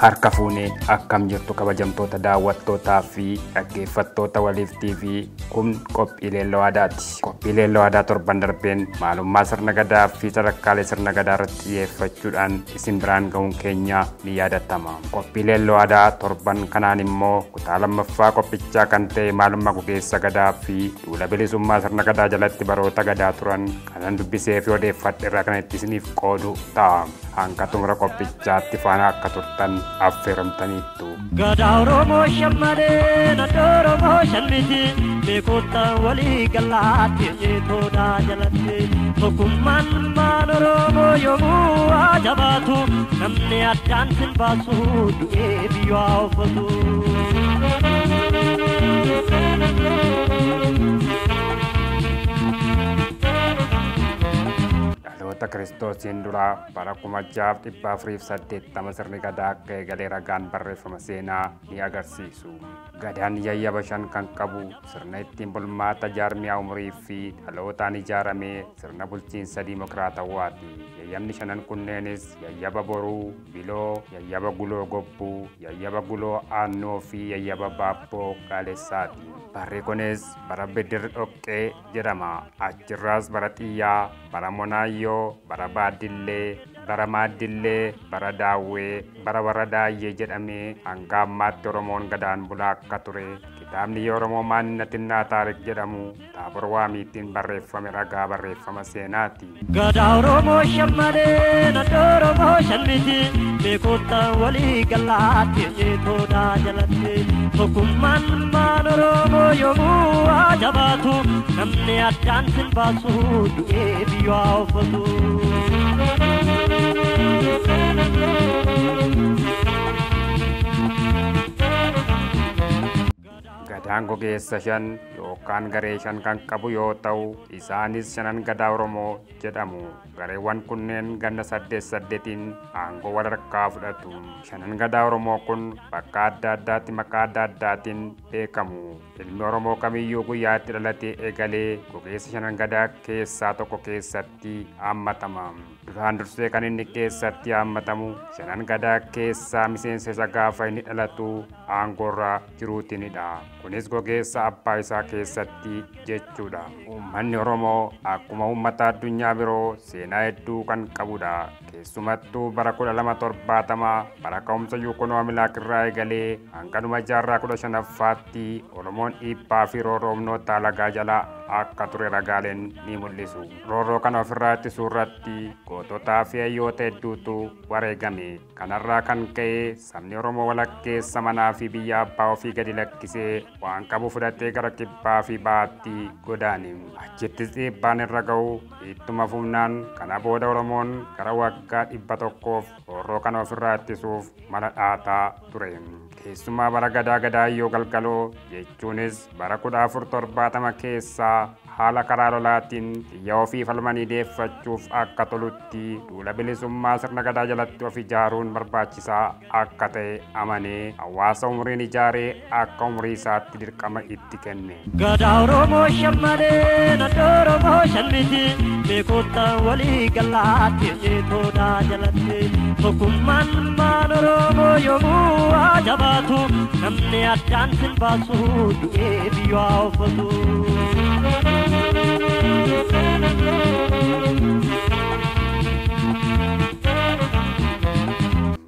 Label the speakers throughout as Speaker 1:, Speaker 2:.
Speaker 1: Harka fuunee akkam jirtu kabajamtoota daawwattootaa fi dhaggeeffattoota Waliif TV kun qophiilee Lo'aadaati. Qophiilee Lo'aadaa torban darbeen maalummaa sirna gadaa fi sadarkaalee sirna gadaa irratti xiyyeeffachuudhaan isin biraan ga'uun keenya ni yaadatama. Qophiilee Lo'aadaa torban kanaan immoo kutaa lammaffaa qophichaa kan ta'e maalummaa gogeessa gadaa fi duula bilisummaa sirna gadaa jalatti baroota gadaa turan kanan dubbisee fi odeeffadhe irraa kan itti isiniif qoodu ta'a. Hanga xumura qophichaatti faana akka turtan affeeramtaniittu.
Speaker 2: Gadaa Oromoo shammalee naannoo Oromoo shanmiti beekota walii galaatti jeetoodhaa jalatti tokkummaan maan Oromoo yommuu ajabaatu namni addaan sin baasu du'ee biyyoo uffatu.
Speaker 1: Kiristoosiin dura bara 1648 sirni gadaa akka eegalee ragaan barreeffama seenaa ni agarsiisu. Gadaan yayyaba shan kan qabu sirna ittiin bulmaata jaarmiyaa umurii fi dhalootaan ijaaramee sirna bulchiinsa diimokiraatawaati. Yayyabni shanan kunneenis yayyaba boruu, biloo, yayyaba guloo gobbuu, yayyaba guloo aannoo fi yayyaba baabboo gaalessaati. Barri kunis bara Bidir Dhoqqee jedhama. Achirraas bara Xiyyaa, bara Monaayyoo, bara Baaddillee, bara Maaddillee, bara Daawwee, bara warra Daayyee jedhamee hanga ammaatti Oromoon gadaan bulaa akka ture. Kitaabni Oromoo Maannatinaa Taarik jedhamu Taabor Waamiitiin barreeffame ragaa barreeffama seenaati.
Speaker 2: Gadaa Oromoo shammalee naannoo Oromoo shanmiti beekota walii galaatti jeetoodhaa jalatti tokkummaan maan Oromoo yommuu ajabaatu namni addaan sin baasu du'ee biyyoo uffatu.
Speaker 1: Gadaan gogeessa shan yookaan garee shan kan qabu yoo ta'u isaanis shanan gadaa Oromoo jedhamu. Gareewwan kunneen ganna 8-8 aangoo walharkaa fudhatu. Shanan gadaa Oromoo kun bakka adda addaatti maqaa adda addaatiin beekamu. Ilmi Oromoo kamiyyuu guyyaa itti dhalatee eegalee gogeessa shanan gadaa keessaa tokko keessatti hammatama. Duraan dursee kan inni keessatti hammatamu shanan gadaa keessaa miseensa isa gaafa inni dhalatu aangoorra jiruutinidha. Kunis gogeessa abbaa isaa keessatti jechuudha. Uummanni Oromoo akkuma uummata addunyaa biroo seenaa hedduu kan qabudha. Keessumattuu bara 1270 bara ka'umsa Yuukunoo Milaakirraa eegalee hanga dhuma jaarraa 15ffaatti Oromoon dhiibbaa fi roorroo humnoota alagaa jala akka ture ragaaleen ni mul'isu. Roorroo kana ofirraa ittisuu irratti goototaa fi hayyoota hedduutu wareegame. Kanarraa kan ka'e sabni Oromoo walakkeessa manaa fi biyya abbaa ofii gadi lakkisee waan qabu fudhatee gara kibbaa fi bahaatti godaane. Achittis dhiibbaan irra ga'u ittuma fufnaan kana booda Oromoon gara waggaa 100f roorroo kana ofirraa ittisuuf mala dhaataa ture. Keessumaa bara Gadaayyoo Galgaloo jechuunis bara 1470 keessaa haala karaa lolaatiin biyya ofii falmanii deeffachuuf akka tolutti duula bilisummaa sirna gadaa jalatti of ijaaruun barbaachisaa akka ta'e amanee hawaasa umriin ijaaree akka umrii isaatti dirqama itti kenne.
Speaker 2: Gadaa Oromoo shammalee naannoo Oromoo shanmiti beekota walii galaatti jeetoodhaa jalatti tokkummaan maan Oromoo yommuu ajabaatu namni addaan sin baasu du'ee biyyoo uffatu.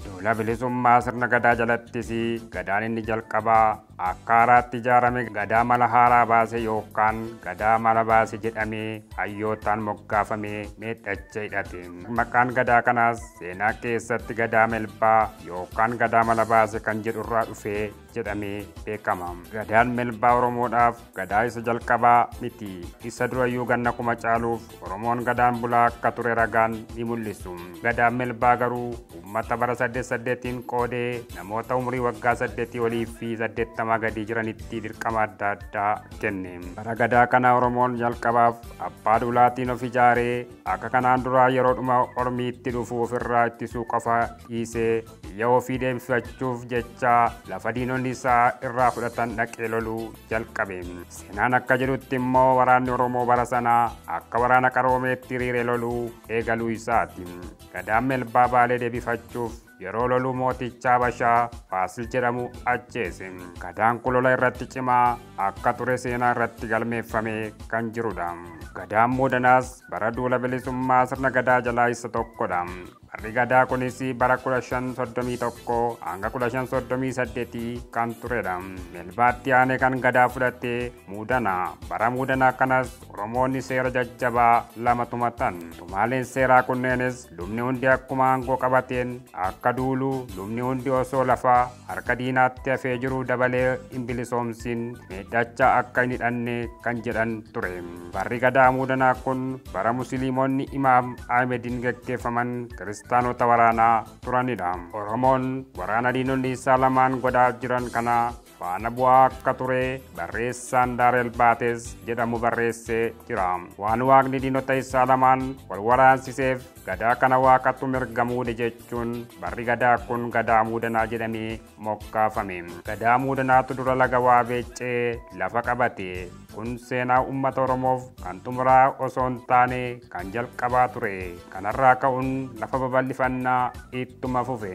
Speaker 1: Duula bilisummaa sirna gadaa jalattis gadaan inni jalqabaa akka haaraatti ijaarame gadaa mala haaraa baase yookaan gadaa mala baase jedhamee hayyootaan moggaafamee miidhacha hidhate. Maqaan gadaa kanaas seenaa keessatti gadaa melbaa yookaan gadaa mala baase kan jedhurraa dhufee jedhamee beekama. Gadaan melbaa Oromoodhaaf gadaa isa jalqabaa miti. Isa durayyuu ganna 1000 caaluuf Oromoon gadaan bulaa akka ture ragaan ni mul'isu. Gadaan melbaa garuu uummata bara 8-8 qoodee namoota umrii waggaa 8 olii fi 80 gadi jiranitti dirqama adda addaa kenne. Bara gadaa kana Oromoon jalqabaaf abbaa duulaatiin of ijaaree akka kanaan duraa yeroodhuma Oromiitti dhufu ofirraa ittisuu qofa dhiisee biyya ofii deebifachuuf jecha lafa diinonni isaa irraa fudhatan dhaqee loluu jalqabe. Seenaan akka jedhutti immoo waraanni Oromoo bara sanaa akka waraana qaroomeetti hiriiree loluu eegaluu isaati. Gadaan melbaa Baalee deebifachuuf yeroo loluu mooticha Habashaa Faasil jedhamu ajjeese. Gadaan kun lola irratti cimaa akka ture seenaa irratti galmeeffamee kan jirudha. Gadaan Muudanaas bara duula bilisummaa sirna gadaa jalaa isa tokkodha. Barri gadaa kunis bara 1531 hanga 1538 kan turedha. Melbaatti aanee kan gadaa fudhate Muudanaa. Bara Muudanaa kanas Oromoonni seera jajjabaa lama tumatan. Tumaaleen seeraa kunneenis lubni hundi akkuma aangoo qabateen akka duulu, lubni hundi osoo lafa harka diinaatti hafee jiru dabalee hin bilisoomsin miidhacha akka hin hidhanne kan jedhan ture. Barri gadaa Muudanaa kun bara Musliimonni Imaam Ahmediin gaggeeffaman kiristaanota waraanaa turanidha. Oromoon waraana diinonni isaa lamaan godhaa jiran kana faana bu'aa akka ture barreessaan Daarel Baates jedhamu barreessee jira. Waan waaqni diinota isaa lamaan wal waraansiseef gadaa kana waaqatu mirga muude jechuun barri gadaa kun gadaa Muudanaa jedhamee moggaafame. Gadaa Muudanaatu dura laga Waabeeccee lafa qabate. Kun seenaa uummata Oromoof kan xumuraa osoo hin taane kan jalqabaa ture. Kanarraa ka'uun lafa babal'ifannaa ittuma fufe.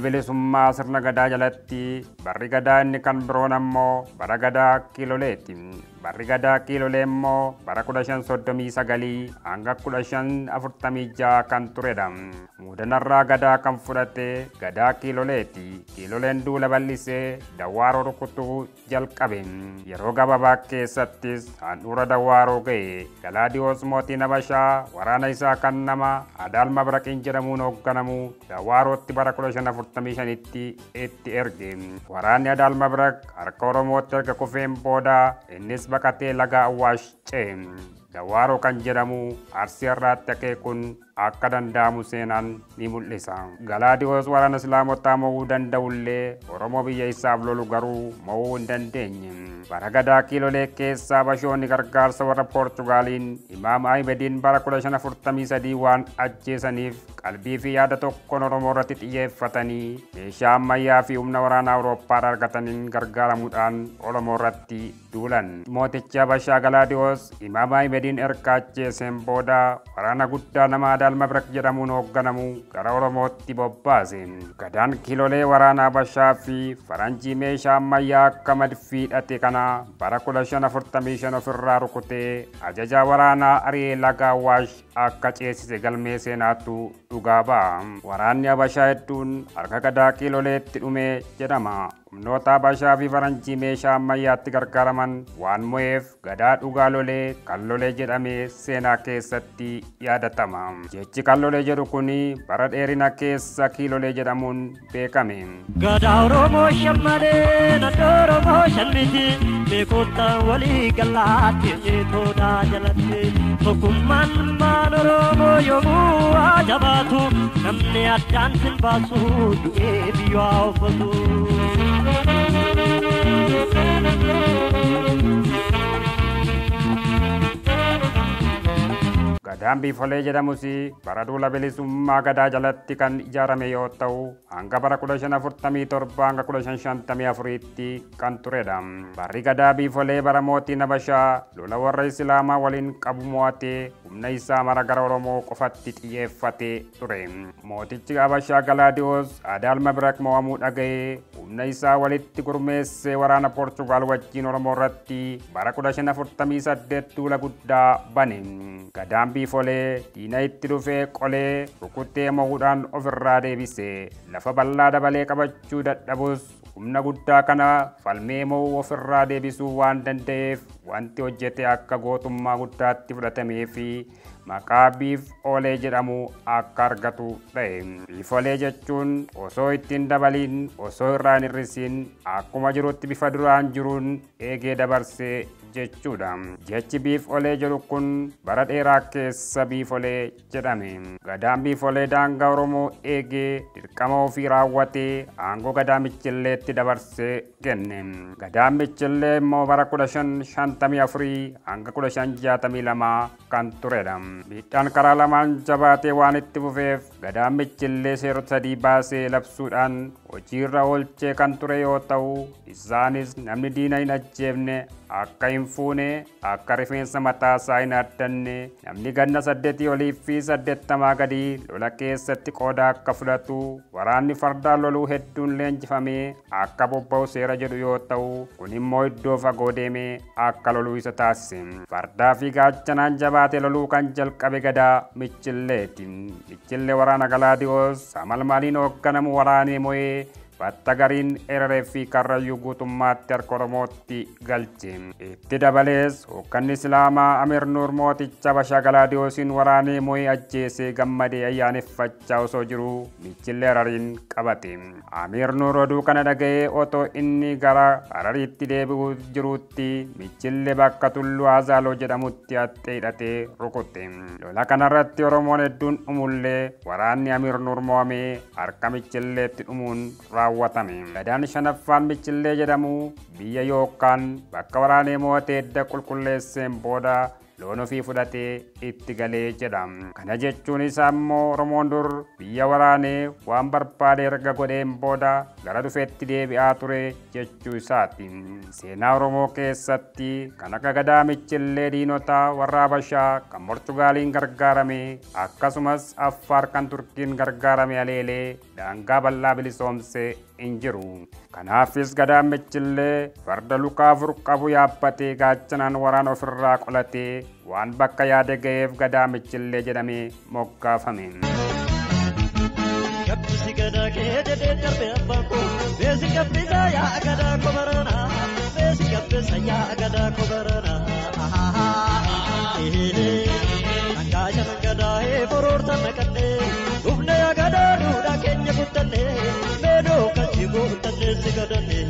Speaker 1: Bilisummaa sirna gadaa jalatti barri gadaa inni kan biroon ammoo bara gadaa Kiiloleeti. Barri gadaa Kiilolee immoo bara 1539 hanga 1546 kan turedha. Muudanarraa gadaa kan fudhate gadaa Kiiloleeti. Kiiloleen duula bal'isee Dawwaaroo rukutuu jalqabe. Yeroo gabaabaa keessattis handhuura Dawwaaroo ga'e. Galaadiyoos mootiin Habashaa waraana isaa kan nama Adaal Mabraqiin jedhamuun hoogganamu Dawwaarootti bara 1545tti itti erge. Waraanni Adaal Mabraq harka Oromootti erga kufeen booda innis baqatee laga Awwaash ce'e. Dawwaaroo kan jedhamu Arsii irraatti akeekuun akka danda'amu seenaan ni mul'isa. Galaadiyoos waraana Islaamotaa mo'uu danda'ullee Oromoo biyya isaaf lolu garuu mo'uu hin dandeenye. Bara gadaa Kiilolee keessa Habashoonni gargaarsa warra Poorchugaaliin Imaam Ahmediin bara 1543 waan ajjeesaniif qalbii fi yaada tokkoon Oromoo irratti xiyyeeffatanii meeshaa ammayyaa fi humna waraanaa Awurooppaa argataniin gargaaramuudhaan Oromoo irratti duulan. Mootichi Habashaa Galaadiyoos Imaam Ahmediin erga ajjeeseen booda waraana guddaa nama Adaal Mabraq jedhamuun hoogganamu gara Oromootti bobbaase. Gadaan Kiilolee waraana Habashaa fi Faranjii meeshaa ammayyaa akka madfii hidhate kana bara 1545 ofirraa rukutee ajajaa waraanaa ari'ee laga Awwaash akka ceesise galmee seenaatu dhugaa ba'a. Waraanni Habashaa hedduun harka gadaa Kiiloleetti dhume jedhama. Humnoota Habashaa fi Faranjii meeshaa ammayyaatti gargaaraman waan mo'eef gadaa dhugaa lolee kan lolee jedhamee seenaa keessatti yaadatama. Jechi kan lolee jedhu kun bara dheerina keessa Kiilolee jedhamuun beekame.
Speaker 2: Gadaa Oromoo shammalee naannoo Oromoo shanmiti beekotaan walii galaatti jeetoodhaa jalatti tokkummaan maan Oromoo yommuu ajabaatu namni addaan sin baasu du'ee biyyoo uffatu.
Speaker 1: Gadaan Biifolee jedhamus bara duula bilisummaa gadaa jalatti kan ijaarame yoo ta'u hanga bara 1547 hanga 1554tti kan turedha. Barri gadaa Biifolee bara mootiin Habashaa lola warra Islaamaa waliin qabu mo'atee humna isaa mara gara Oromoo qofatti xiyyeeffatee ture. Mootichi Habashaa Galaadiyoos aadaa Almabiraq mo'amuu dhaga'ee humna isaa walitti gurmeessee waraana Poorchugaal wajjin Oromoo irratti bara 1548 duula guddaa bane. Gadaan Biifolee diina itti dhufee qolee rukuttee mo'uudhaan ofirraa deebise. Lafa bal'aa dabalee qabachuu dadhabus humna guddaa kana falmee mo'uu ofirraa deebisuu waan danda'eef wanti hojjete akka gootummaa guddaatti fudhatamee fi maqaa Biifolee jedhamu akka argatu ta'e. Biifolee jechuun osoo ittiin dabaliin osoo irraa hin hir'isin akkuma jirutti bifa duraan jiruun eegee dabarsee jechuudha. Jechi Biifolee jedhu kun bara dheeraa keessa Biifolee jedhame. Gadaan Biifolee daangaa Oromoo eegee dirqama ofii raawwatee aangoo Gadaa Michilleetti dabarsee kenne. Gadaan Michillee immoo bara 1554 hanga 1562 kan turedha. Miidhaan karaa lamaan jabaatee waan itti fufeef Gadaan Michillee seerota sadii baasee labsuudhaan hojiirra oolchee kan ture yoo ta'u, isaanis namni diina hin ajjeefne akka hin fuune, akka rifeensa mataa isaa hin haaddanne, namni ganna 8 olii fi 80 gadi lola keessatti qooda akka fudhatu, waraanni fardaan loluu hedduun leenjifamee akka bobba'u seera jedhu yoo ta'u, kun immoo iddoo fagoo deemee akka loluu isa taasise. Fardaa fi gaachanaan jabaatee loluu kan jalqabe Gadaa Michilleeti. Michillee waraana Galaadiyoos Samalmaaliin hoogganamu waraanee mo'ee batta gariin Ereree fi Karrayyuu guutummaatti harka Oromootti galche. Itti dabalees hoogganni Islaamaa Amir Nuur mooticha Habashaa Galaadiyoosiin waraanee mo'ee ajjeesee gammadee ayyaaneffachaa osoo jiru Michillee Harariin qabate. Amir Nuur oduu kana dhaga'ee otoo inni gara Harariitti deebi'uu jirutti Michillee bakka Tulluu Azaaloo jedhamutti hattee hidhatee rukute. Lola kanarratti Oromoon hedduun dhumullee waraanni Amir Nuur mo'amee harka Michilleetti dhumuun raawwatame. Gadaan shanaffaan Michillee jedhamu biyya yookaan bakka waraanee mo'atee edda qulqulleesseen booda loon ofii fudhatee itti galee jedha. Kana jechuun isaa immoo Oromoon dur biyya waraanee waan barbaade erga godheen booda gara dhufeetti deebi'aa ture jechuu isaati. Seenaa Oromoo keessatti kan akka Gadaa Michillee diinota warra Habashaa kan Poorchugaaliin gargaarame akkasumas Affaar kan Turkiin gargaarame aleelee daangaa bal'aa bilisoomsee hin jiru. Kanaafis Gadaan Michillee farda lukaa afur qabu yaabbatee gaachanaan waraana ofirraa qolatee waan bakka yaade ga'eef Gadaa Michillee jedhamee moggaafame.
Speaker 2: Gabbisi gadaa kee jedhee darbe abbaan koo beesi gabbisa yaa gadaa koo baranaa beesi gabbisa yaa gadaa koo baranaa. Nangaa shanan gadaa boroorta naqannee dhufne yaa gadaa duudhaa keenya guttannee meedoo kan jigoo guttannee si gadannee.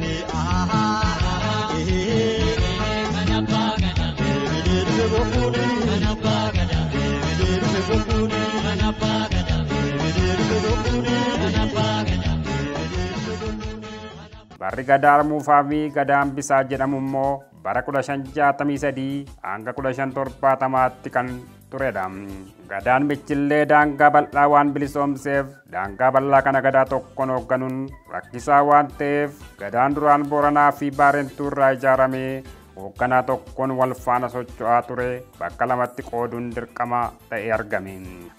Speaker 1: Barri Gadaa Armuufaa fi Gadaan Bisaa jedhamu immoo bara 1563 hanga 1570tti kan turedha. Gadaan Michillee daangaa bal'aa waan bilisoomseef daangaa bal'aa kana gadaa tokkoon hoogganuun rakkisaa waan ta'eef Gadaan duraan Booranaa fi Baarentuu irraa ijaaramee hoogganaa tokkoon wal faana socho'aa ture bakka lamatti qooduun dirqama ta'ee argame.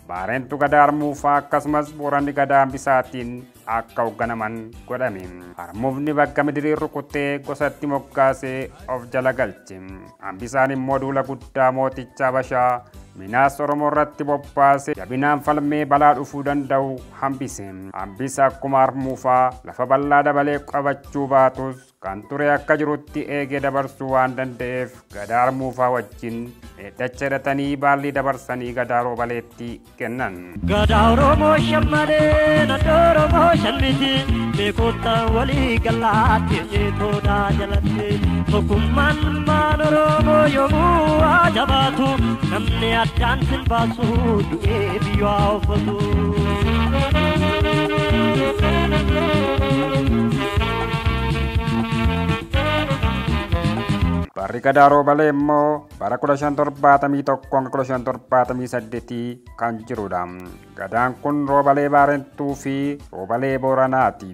Speaker 1: Baarentuu Gadaa Armuufaa akkasumas Booranni Gadaan Bisaatiin akka hoogganaman godhame. Armuufni bakka midiriin rukutee gosatti moggaasee of jala galche. Hambisaan immoo duula guddaa mooticha Habashaa minaas Oromoo irratti bobbaase jabinaan falmee balaa dhufuu danda'u hambise. Hambisa akkuma Armuufaa lafa bal'aa dabalee qabachuu baatus kan ture akka jirutti eegee dabarsuu waan danda'eef Gadaa Armuufaa wajjin dheedacha hidhatanii baalli dabarsanii Gadaa Roobaleetti kennan.
Speaker 2: Gadaa Oromoo shammalee naddoo Oromoo shanmiti beekota walii galaatti jeetoodhaa jalatti tokkummaan maan Oromoo yoomuu ajabaatu namni addaan sin baasu du'ee biyyaa uffatu.
Speaker 1: Barri Gadaa Roobalee immoo bara 1571 hanga 1578 kan jirudha. Gadaan kun roobalee Baarentuu fi roobalee Booranaati.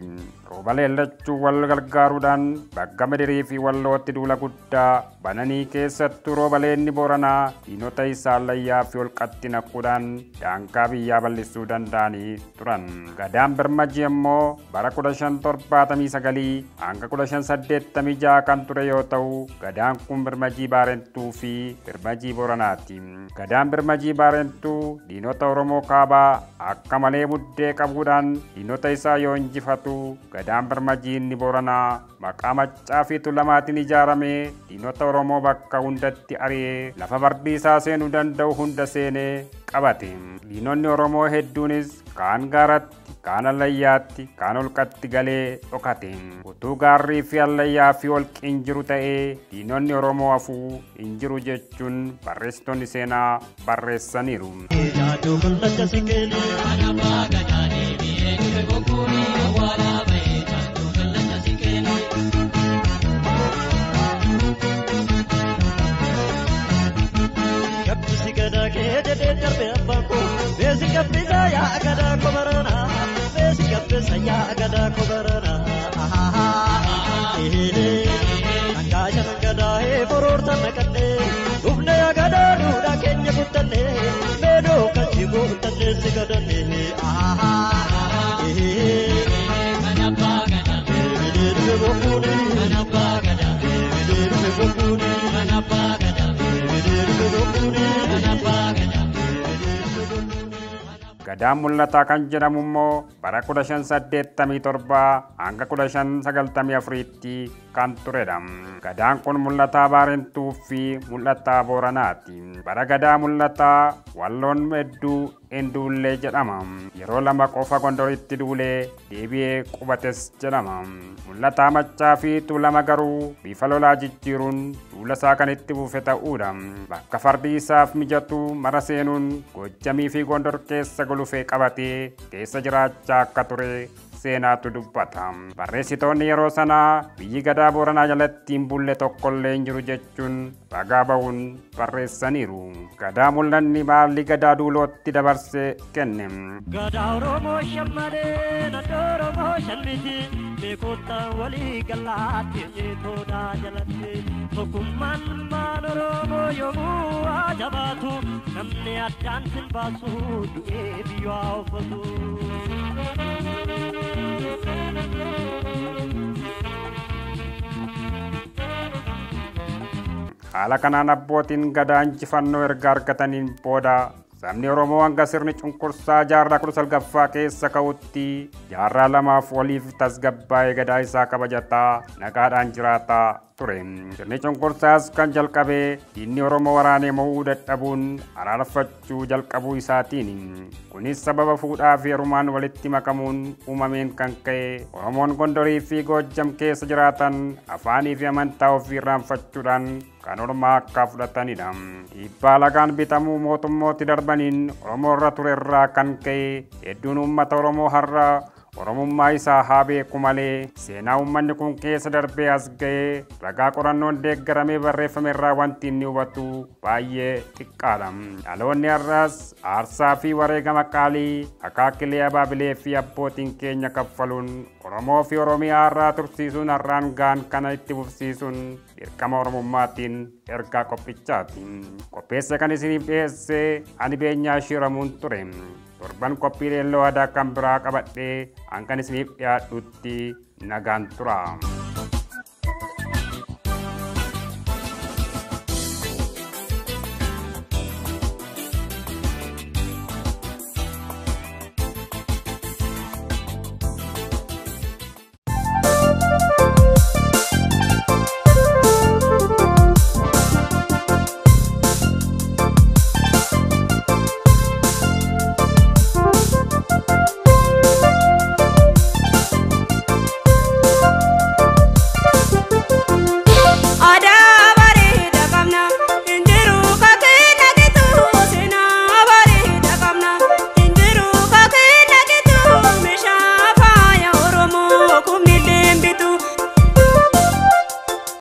Speaker 1: Roobaleen lachuu wal gargaaruudhaan bakka Madirii fi Wallootti duula guddaa bananii keessattuu roobaleen Booranaa diinota isaa Allayyaa fi Holqatti naquudhaan daangaa biyyaa bal'isuu danda'anii turan. Gadaan Birmajii immoo bara 1579 hanga 1586 kan ture yoo ta'u, gadaan kun Birmajii Baarentuu fi Birmajii Booranaati. Gadaan Birmajii Baarentuu diinota Oromoo kaabaa akka malee buddee qabuudhaan diinota isaa yoo injifatu, gadaan Birmajii Booranaa maqaa Maccaa fi Tuulamaatiin ijaaramee diinota Oromoo bakka hundatti ari'ee lafa bardiisaa seenuu danda'u hunda seenee qabate. Diinonni Oromoo hedduunis kaan gaaratti, kaan Allayyaatti, kaan Holqatti galee dhokate. Utuu gaarrii fi Allayyaa fi Holqi hin jiru ta'ee diinonni Oromoo hafuu hin jiru jechuun barreessitoonni seenaa barreessaniiru. Gadaan Mul'ataa kan jedhamu immoo bara 1587 hanga 1594tti kan turedha. Gadaan kun Mul'ataa Baarentuu fi Mul'ataa Booranaati. Bara Gadaa Mul'ataa Walloon hedduu hin duullee jedhama. Yeroo lama qofa Gondoritti duulee deebi'ee qubates jedhama. Mul'ataa Maccaa fi Tuulama garuu bifa lolaa jijjiiruun duula isaa kan itti buufe ta'uudha. Bakka fardi isaaf mijatu mara seenuun Gojjamii fi Gondor keessa golufee qabatee keessa jiraachaa akka ture seenaatu dubbata. Barreessitoonni yeroo sanaa biyyi Gadaa Booranaa jalatti hin bulle tokkollee hin jiru jechuun ragaa bahuun barreessaniiru. Gadaa Mul'anni baalli Gadaa duulootti dabarsee kenne.
Speaker 2: Gadaa Oromoo shammalee naannoo Oromoo shalmiti beekota walii galaatti jeetoodha jalatti tokkummaan maan Oromoo yommuu ajabaatu namni addaan sin baasu du'ee biyyaa uffatu.
Speaker 1: Haala kanaan abbootiin Gadaa injifannoo erga argataniin booda sabni Oromoo hanga sirni cunqursaa jaarraa 19ffaa keessa ka'utti jaarraa lamaaf waliif tasgabbaa'ee Gadaa isaa kabajataa nagaadhaan jiraataa ture. Sirni cunqursaas kan jalqabee diinni Oromoo waraanee mo'uu dadhabuun araarfachuu jalqabuu isaatiin. Kunis sababa fuudhaa fi heerumaan walitti makamuun uumameen kan ka'e Oromoon Gondorii fi Gojjam keessa jiraatan afaanii fi amantaa ofii irraanfachuudhaan kan Oromaa akka fudhatanidha. Dhiibbaa lagaan bitamuu mootummooti darbaniin Oromoo irra ture irraa kan ka'e hedduun uummata Oromoo har'a Oromummaa isaa haa beeku malee seenaa uummanni kun keessa darbee as ga'ee ragaa qorannoon deeggaramee barreeffame irraa wanti inni hubatu baay'ee xiqqaadha. Dhaloonni har'aas aarsaa fi wareegama qaalii akaakilee abaabilee fi abbootiin keenya kaffaluun Oromoo fi Oromiyaa har'aa tursiisuun har'aan gaan kana itti fufsiisuun dirqama Oromummaatiin ergaa qophichaati. Qopheessa kan isiniif dhiyeesse ani Beenyaa Shiramuun ture. Torban qophii leelloo aadaa kan biraa qabadhee hankan isiniif dhiyaadhutti nagaan tura.